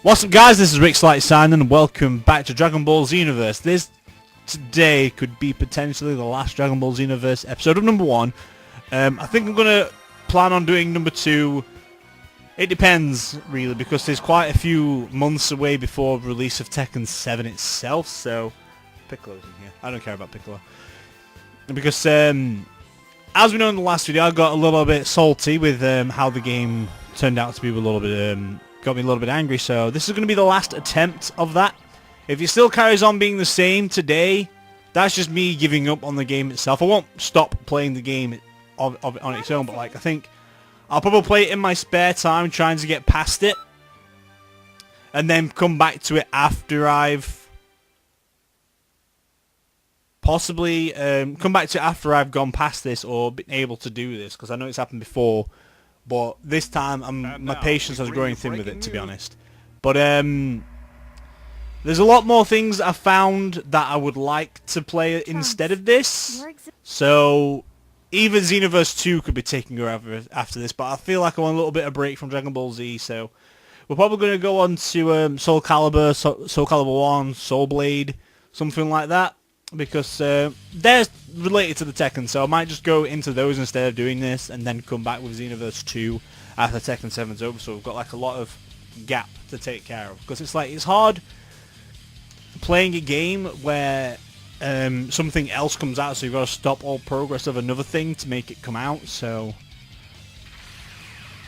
What's up, guys? This is Rixxalight signing and welcome back to Dragon Ball Xenoverse. This today could be potentially the last Dragon Ball Xenoverse episode of number 1. I think I'm going to plan on doing number 2. It depends, really, because there's quite a few months away before release of Tekken 7 itself, so... Piccolo's in here. I don't care about Piccolo. Because, as we know in the last video, I got a little bit salty with how the game turned out to be a little bit... got me a little bit angry, so this is going to be the last attempt of that. If it still carries on being the same today, that's just me giving up on the game itself. I won't stop playing the game on its own, but like I think I'll probably play it in my spare time trying to get past it, and then come back to it after I've possibly come back to it after I've gone past this or been able to do this, because I know it's happened before. But this time, my patience is growing thin with it, to be honest. But there's a lot more things I found that I would like to play instead of this. So even Xenoverse 2 could be taking over after this. But I feel like I want a little bit of break from Dragon Ball Z. So we're probably going to go on to Soul Calibur, Soul Calibur 1, Soul Blade, something like that. Because they're related to the Tekken, so I might just go into those instead of doing this, and then come back with Xenoverse 2 after Tekken 7's over, so we've got like a lot of gap to take care of. Because it's like, it's hard playing a game where something else comes out, so you've got to stop all progress of another thing to make it come out, so...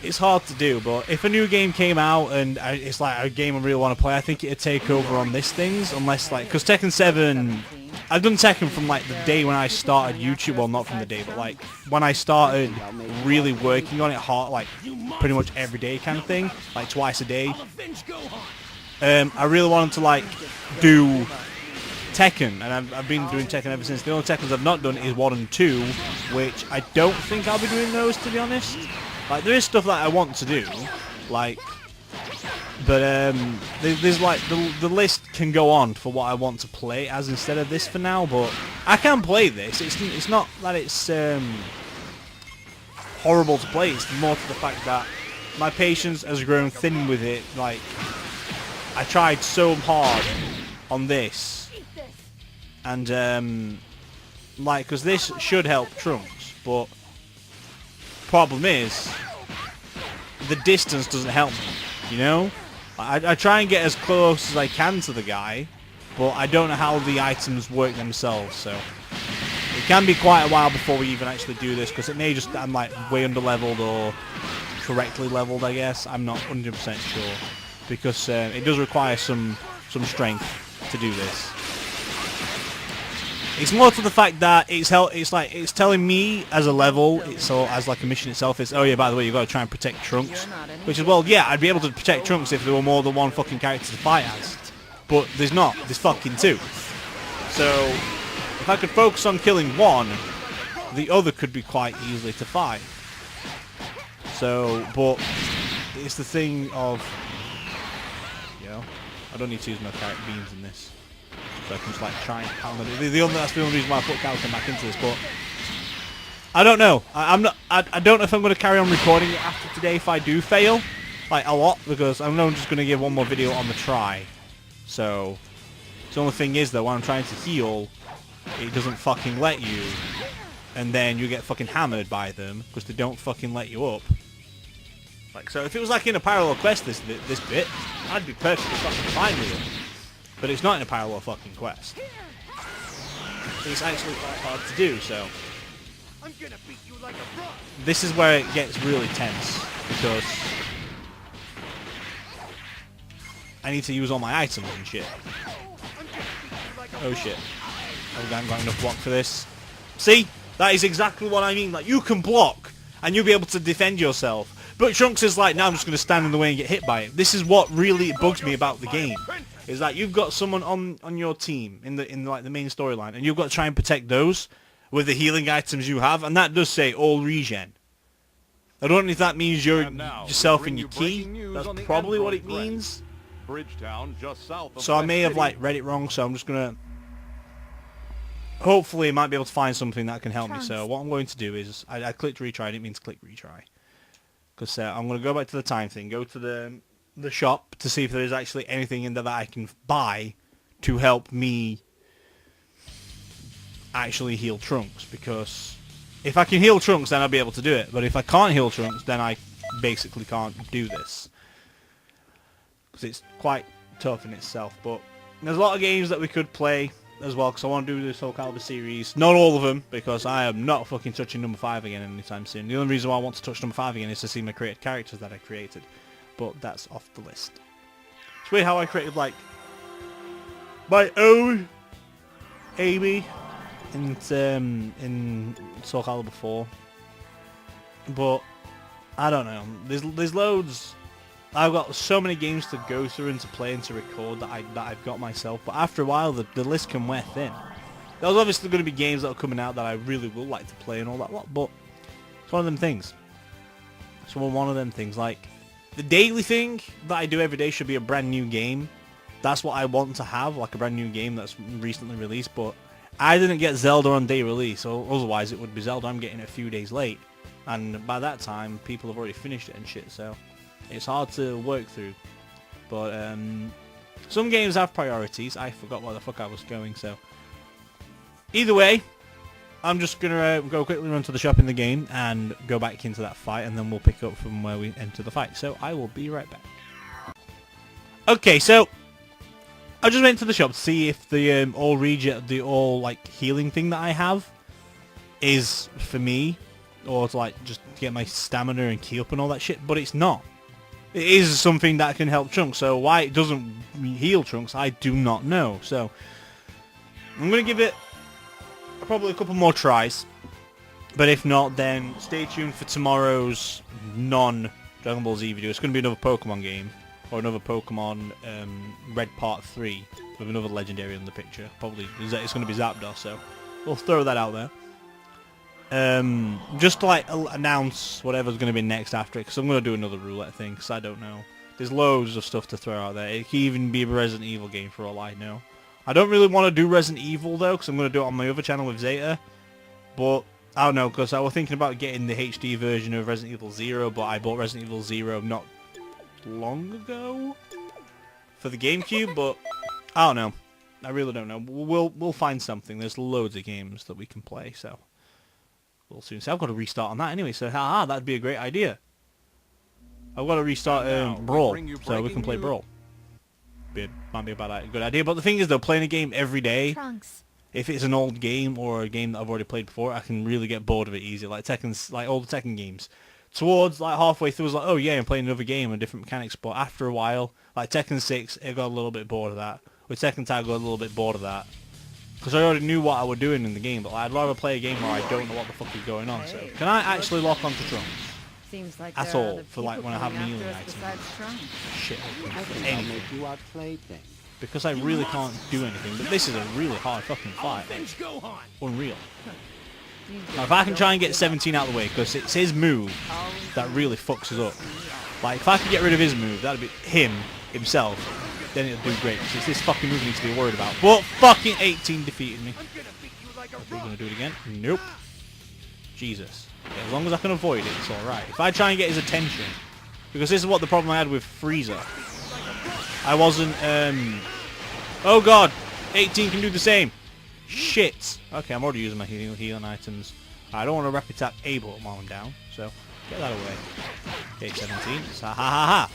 It's hard to do, but if a new game came out and it's like a game I really want to play, I think it'd take over on this things, unless like, because Tekken 7, I've done Tekken from like the day when I started YouTube, well not from the day, but like when I started really working on it hard, like pretty much every day kind of thing, like twice a day. I really wanted to like do Tekken, and I've been doing Tekken ever since. The only Tekkens I've not done is 1 and 2, which I don't think I'll be doing those, to be honest. Like, there is stuff that I want to do, like, but there's like, the list can go on for what I want to play as instead of this for now, but I can play this. It's not that it's horrible to play, it's more to the fact that my patience has grown thin with it. Like, I tried so hard on this, and like, because this should help Trunks, but problem is the distance doesn't help me, you know. I try and get as close as I can to the guy, but I don't know how the items work themselves, so it can be quite a while before we even actually do this, because it may just, I'm like way under leveled or correctly leveled, I guess. I'm not 100% sure, because it does require some strength to do this. It's more to the fact that it's telling me as a level, as like a mission itself is, oh yeah, by the way, you've got to try and protect Trunks, which is, well, yeah, I'd be able to protect Trunks if there were more than one fucking character to fight as, but there's not, there's fucking 2. So if I could focus on killing one, the other could be quite easily to fight. So, but it's the thing of, you know, I don't need to use my character beams in this. So I can just like try and that's the only reason why I put Calcum back into this, but I don't know. I don't know if I'm going to carry on recording it after today if I do fail, like a lot, because I know I'm just going to give one more video on the try. So the only thing is though, when I'm trying to heal, it doesn't fucking let you, and then you get fucking hammered by them because they don't fucking let you up. Like, so if it was like in a parallel quest this bit, I'd be perfectly fucking fine with it. But it's not in a parallel fucking quest. It's actually quite hard to do, so... This is where it gets really tense, because I need to use all my items and shit. Oh shit. I haven't got enough block for this. See? That is exactly what I mean. Like, you can block, and you'll be able to defend yourself. But Trunks is like, now I'm just going to stand in the way and get hit by it. This is what really bugs me about the game. Is that you've got someone on your team in like the main storyline, and you've got to try and protect those with the healing items you have, and that does say all regen. I don't know if that means you're yourself and your key. That's probably what it means. So I may have like read it wrong, so I'm just gonna hopefully I might be able to find something that can help me. So what I'm going to do is I clicked retry. I didn't mean to click retry, because I'm going to go back to the time thing. Go to the the shop to see if there is actually anything in there that I can buy to help me actually heal Trunks, because if I can heal Trunks then I'll be able to do it, but if I can't heal Trunks then I basically can't do this, because it's quite tough in itself. But there's a lot of games that we could play as well, because I want to do this Soul Calibur series. Not all of them, because I am not fucking touching number 5 again anytime soon. The only reason why I want to touch number 5 again is to see my created characters that I created, but that's off the list. It's weird how I created like my own Amy in Soul Calibur 4, but I don't know. There's loads. I've got so many games to go through and to play and to record that I've got myself, but after a while the list can wear thin. There's obviously going to be games that are coming out that I really will like to play and all that lot, but it's one of them things. It's one of them things. Like, the daily thing that I do every day should be a brand new game. That's what I want to have, like a brand new game that's recently released, but I didn't get Zelda on day release, so otherwise it would be Zelda. I'm getting it a few days late, and by that time people have already finished it and shit, so it's hard to work through. But some games have priorities. I forgot where the fuck I was going, so either way, I'm just gonna go quickly run to the shop in the game and go back into that fight, and then we'll pick up from where we enter the fight. So I will be right back. Okay, so I just went to the shop to see if the all like healing thing that I have is for me, or to like just get my stamina and key up and all that shit, but it's not. It is something that can help Trunks, so why it doesn't heal Trunks, I do not know. So I'm going to give it probably a couple more tries, but if not, then stay tuned for tomorrow's non-Dragon Ball Z video. It's going to be another Pokemon game, or another Pokemon Red Part 3 with another legendary in the picture. Probably it's going to be Zapdos, so we'll throw that out there. Just to like announce whatever's going to be next after it, because I'm going to do another roulette thing, because I don't know. There's loads of stuff to throw out there. It could even be a Resident Evil game for all I know. I don't really want to do Resident Evil though, because I'm going to do it on my other channel with Zeta. But I don't know, because I was thinking about getting the HD version of Resident Evil 0, but I bought Resident Evil 0 not long ago for the GameCube, but I don't know. I really don't know. We'll find something. There's loads of games that we can play, so we'll soon see. I've got to restart on that anyway, so that'd be a great idea. I've got to restart Brawl, so we can play Brawl. Might be a good idea, but the thing is though, playing a game every day, Trunks, if it's an old game or a game that I've already played before, I can really get bored of it easy. Like Tekken's, like all the Tekken games. Towards like halfway through, I was like, oh yeah, I'm playing another game and different mechanics, but after a while, like Tekken 6, I got a little bit bored of that. With Tekken Tag, I got a little bit bored of that. Because I already knew what I was doing in the game, but like, I'd rather play a game where I don't know what the fuck is going on. So, can I actually lock onto Trunks? Seems like at all, for like when I have an healing item? Shit. Anything. Because I really can't do anything, but this is a really hard fucking fight. Unreal. Now, if I can try and get 17 out of the way, because it's his move that really fucks us up. Like, if I can get rid of his move, that'd be himself, then it'll do great. Because it's this fucking move he needs to be worried about. But fucking 18 defeated me. Are we going to do it again? Nope. Jesus. Yeah, as long as I can avoid it, it's alright. If I try and get his attention, because this is what the problem I had with Frieza. I wasn't, oh god! 18 can do the same! Shit! Okay, I'm already using my healing items. I don't want to rapid attack Abel while I'm down, so get that away. Okay, 17. So, ha ha ha!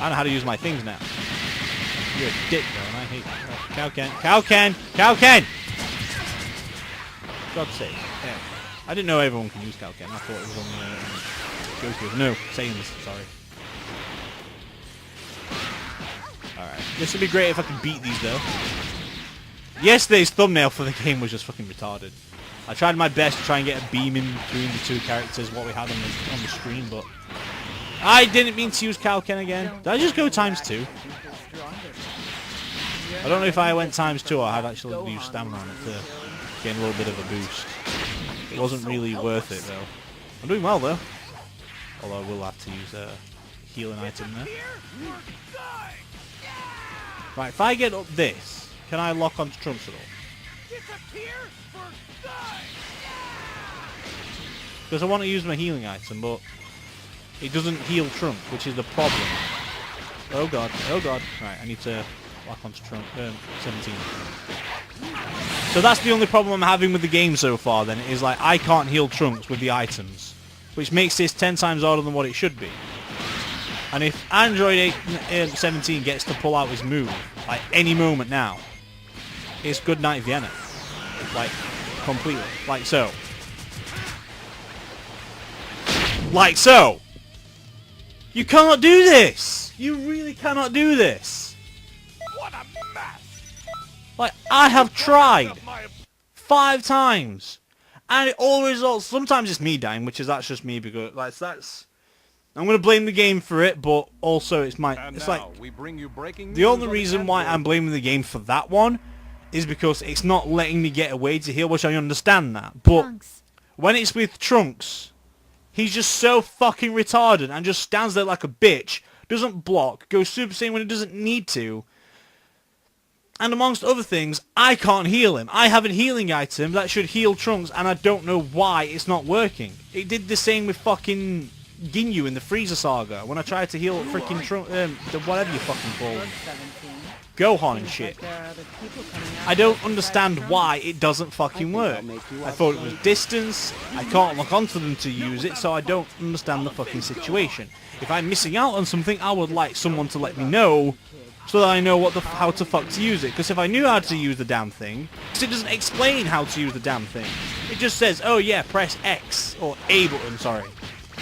I know how to use my things now. You're a dick though, and I hate that. Cowken! Cowken! Cowken! God's sake. Yeah. I didn't know everyone can use Cowken. I thought it was on Goku. No, Saiyans, sorry. Alright. This would be great if I could beat these though. Yesterday's thumbnail for the game was just fucking retarded. I tried my best to try and get a beam in between the two characters, what we had on the screen, but I didn't mean to use Cowken again. Did I just go ×2? I don't know if I went ×2 or I had actually used stamina on it to get a little bit of a boost. It wasn't really worth it though. I'm doing well though. Although I will have to use a healing item there. Right, if I get up this, can I lock onto Trunks at all? Because I want to use my healing item, but it doesn't heal Trunks, which is the problem. Oh god. Oh god. Right, I need to lock onto Trump. 17. So that's the only problem I'm having with the game so far then, is like I can't heal Trunks with the items. Which makes this 10 times harder than what it should be. And if Android 17 gets to pull out his move, like any moment now, it's good night Vienna. Like, completely. Like so. Like so! You cannot do this! You really cannot do this! What a mess! Like, I have tried 5 times! And it all results, sometimes it's me dying, which is that's just me because, like, that's... I'm going to blame the game for it, but also it's my... And it's now, like, we bring you breaking the news only on reason why I'm blaming the game for that one is because it's not letting me get away to heal, which I understand that. But Trunks. when it's with Trunks, he's just so fucking retarded and just stands there like a bitch, doesn't block, goes Super Saiyan when he doesn't need to. And amongst other things, I can't heal him. I have a healing item that should heal Trunks, and I don't know why it's not working. It did the same with fucking Ginyu in the Frieza saga, when I tried to heal freaking Trunks, the whatever you fucking call him. Gohan and shit. I don't understand why it doesn't fucking work. I thought it was distance, I can't lock onto them to use it, so I don't understand the fucking situation. If I'm missing out on something, I would like someone to let me know, so that I know how to fuck to use it. Because if I knew how to use the damn thing, because it doesn't explain how to use the damn thing. It just says, oh yeah, press X, or A button, sorry,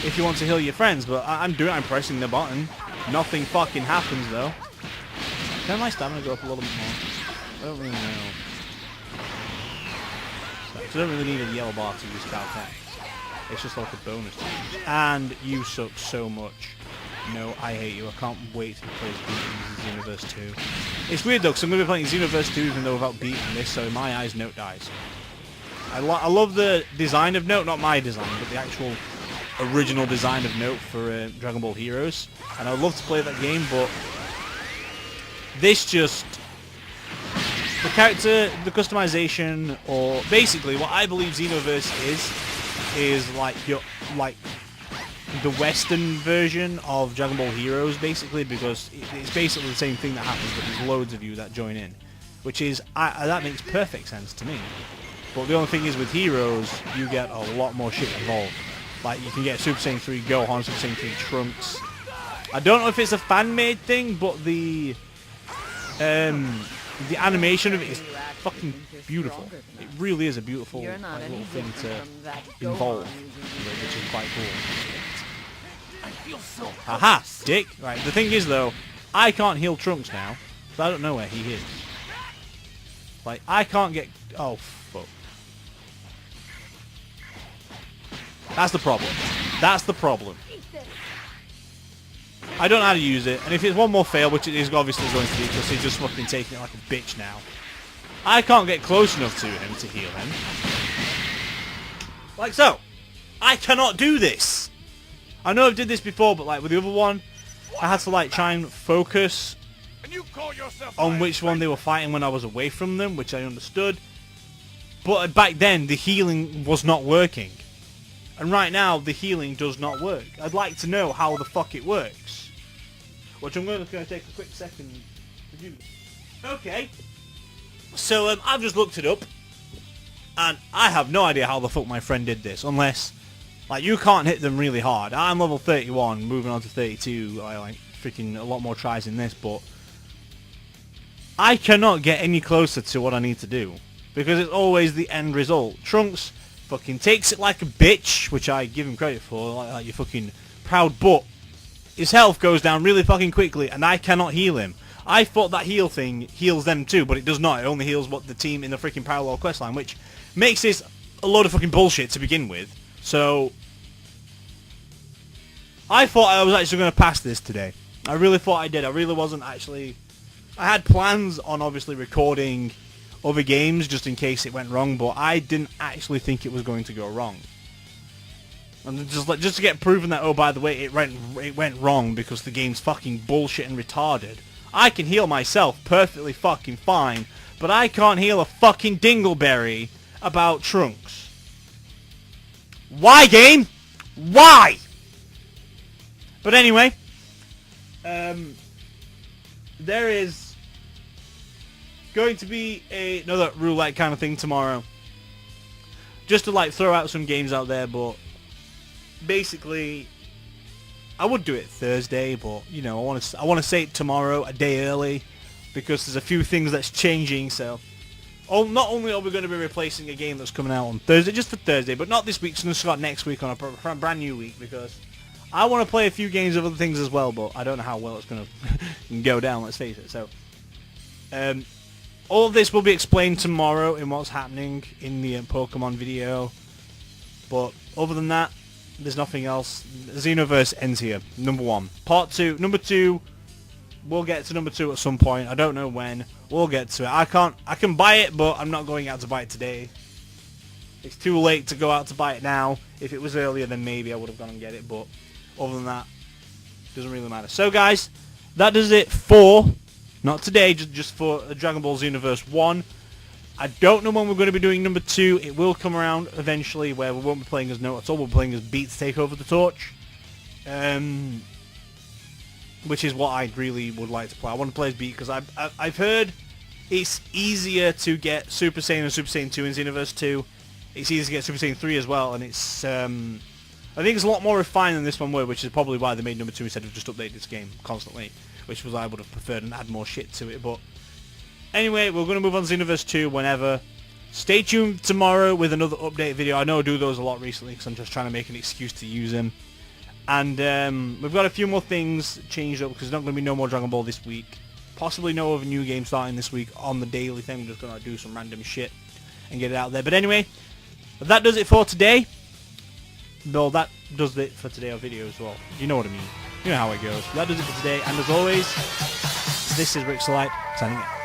if you want to heal your friends, but I'm pressing the button. Nothing fucking happens though. Can my stamina go up a little bit more? I don't really know. So I don't really need a yellow bar to use Cal Tech. It's just like a bonus to use. And you suck so much. No, I hate you. I can't wait to play Xenoverse 2. It's weird though, because I'm going to be playing Xenoverse 2 even though without beating this, so in my eyes, Note dies. I love the design of Note, not my design, but the actual original design of Note for Dragon Ball Heroes. And I would love to play that game, but this just... the character, the customization, or basically what I believe Xenoverse is like the Western version of Dragon Ball Heroes, basically, because it's basically the same thing that happens, but there's loads of you that join in, which is that makes perfect sense to me. But the only thing is, with Heroes, you get a lot more shit involved. Like, you can get Super Saiyan 3 Gohan, Super Saiyan 3 Trunks. I don't know if it's a fan-made thing, but the animation of it is fucking beautiful. It really is a beautiful like, little thing to involve, which is quite cool. Aha! Dick! Right, the thing is though, I can't heal Trunks now, so I don't know where he is. Like, I can't get... oh, fuck. That's the problem. That's the problem. I don't know how to use it, and if it's one more fail, which it is obviously going to be, because he's just fucking taking it like a bitch now, I can't get close enough to him to heal him. Like so. I cannot do this! I know I've did this before, but like with the other one, I had to like try and focus on which one they were fighting when I was away from them, which I understood. But back then, the healing was not working. And right now, the healing does not work. I'd like to know how the fuck it works. Which I'm going to take a quick second to do. Okay. So, I've just looked it up. And I have no idea how the fuck my friend did this. Unless, like, you can't hit them really hard. I'm level 31, moving on to 32. I like freaking a lot more tries in this, but I cannot get any closer to what I need to do. Because it's always the end result. Trunks fucking takes it like a bitch, which I give him credit for, like you fucking proud butt. His health goes down really fucking quickly, and I cannot heal him. I thought that heal thing heals them too, but it does not. It only heals what the team in the freaking parallel questline, which makes this a load of fucking bullshit to begin with. So I thought I was actually going to pass this today. I really thought I did. I really wasn't actually... I had plans on obviously recording other games just in case it went wrong, but I didn't actually think it was going to go wrong. And just to get proven that, oh, by the way, it went wrong because the game's fucking bullshit and retarded. I can heal myself perfectly fucking fine, but I can't heal a fucking dingleberry about Trunks. Why, game? Why? But anyway, there is going to be another roulette kind of thing tomorrow. Just to like throw out some games out there, but basically I would do it Thursday, but you know, I want to say it tomorrow, a day early, because there's a few things that's changing. So, not only are we going to be replacing a game that's coming out on Thursday, just for Thursday, but not this week. So we're going to start next week on a brand new week, because I want to play a few games of other things as well, but I don't know how well it's going to go down. Let's face it. So, all of this will be explained tomorrow in what's happening in the Pokemon video. But other than that, there's nothing else. Xenoverse ends here. Number 1. Part 2. Number 2. We'll get to number 2 at some point. I don't know when. We'll get to it. I can buy it, but I'm not going out to buy it today. It's too late to go out to buy it now. If it was earlier, then maybe I would have gone and get it. But other than that, doesn't really matter. So guys, that does it for, not today, just for Dragon Ball Xenoverse 1. I don't know when we're going to be doing number 2. It will come around eventually where we won't be playing as Note at all. We'll be playing as Beats Take Over the Torch. Which is what I really would like to play. I want to play as Beat because I've heard it's easier to get Super Saiyan and Super Saiyan 2 in Xenoverse 2. It's easier to get Super Saiyan 3 as well, and it's I think it's a lot more refined than this one were, which is probably why they made number 2 instead of just update this game constantly, which was I would have preferred and add more shit to it. But anyway, we're going to move on to Xenoverse 2 whenever. Stay tuned tomorrow with another update video. I know I do those a lot recently because I'm just trying to make an excuse to use them. And we've got a few more things changed up because there's not going to be no more Dragon Ball this week. Possibly no other new game starting this week on the daily thing. I'm just going to do some random shit and get it out there. But anyway, that does it for today. No, that does it for today's video as well. You know what I mean. You know how it goes. That does it for today. And as always, this is Rixxalight signing out.